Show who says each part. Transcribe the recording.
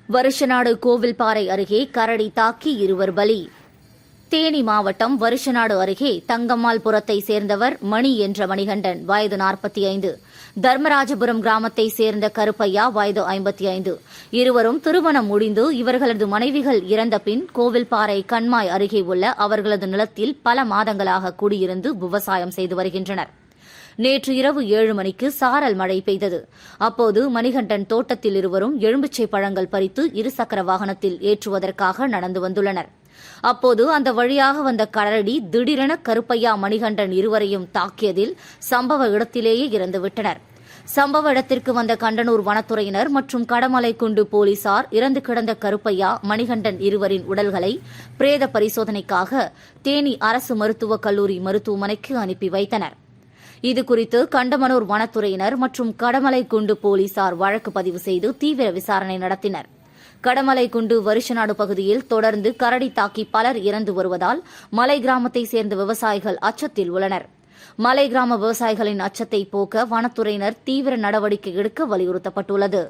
Speaker 1: வருஷநாடு கோவில்பாறை அருகே கரடி தாக்கி இருவர் பலி. தேனி மாவட்டம் வருஷநாடு அருகே தங்கம்மாள்புரத்தை சேர்ந்தவர் மணி என்ற மணிகண்டன், வயது 45, தர்மராஜபுரம் கிராமத்தை சேர்ந்த கருப்பையா, வயது 55. இருவரும் திருமணம் முடிந்து இவர்களது மனைவிகள் இறந்த பின் கோவில்பாறை கண்மாய் அருகே உள்ள அவர்களது நிலத்தில் பல மாதங்களாக குடியிருந்து விவசாயம் செய்து வருகின்றனர். நேற்று இரவு 7 மணிக்கு சாரல் மழை பெய்தது. அப்போது மணிகண்டன் தோட்டத்தில் இருவரும் எலுமிச்சை பழங்கள் பறித்து இருசக்கர வாகனத்தில் ஏற்றுவதற்காக நடந்து வந்துள்ளனர். அப்போது அந்த வழியாக வந்த கரடி திடீரென கருப்பையா, மணிகண்டன் இருவரையும் தாக்கியதில் சம்பவ இடத்திலேயே இறந்துவிட்டனர். சம்பவ இடத்திற்கு வந்த கண்டனூர் வனத்துறையினர் மற்றும் கடமலைக்குண்டு போலீசார் இறந்து கிடந்த கருப்பையா, மணிகண்டன் இருவரின் உடல்களை பிரேத பரிசோதனைக்காக தேனி அரசு மருத்துவக் கல்லூரி மருத்துவமனைக்கு அனுப்பி வைத்தனர். இதுகுறித்து கண்டமனூர் வனத்துறையினர் மற்றும் கடமலைக்குண்டு போலீசார் வழக்கு பதிவு செய்து தீவிர விசாரணை நடத்தினர். கடமலைக்குண்டு வருஷநாடு பகுதியில் தொடர்ந்து கரடி தாக்கி பலர் இறந்து வருவதால் மலை கிராமத்தை சேர்ந்த விவசாயிகள் அச்சத்தில் உள்ளனர். மலை கிராம விவசாயிகளின் அச்சத்தை போக்க வனத்துறையினர் தீவிர நடவடிக்கை எடுக்க வலியுறுத்தப்பட்டுள்ளது.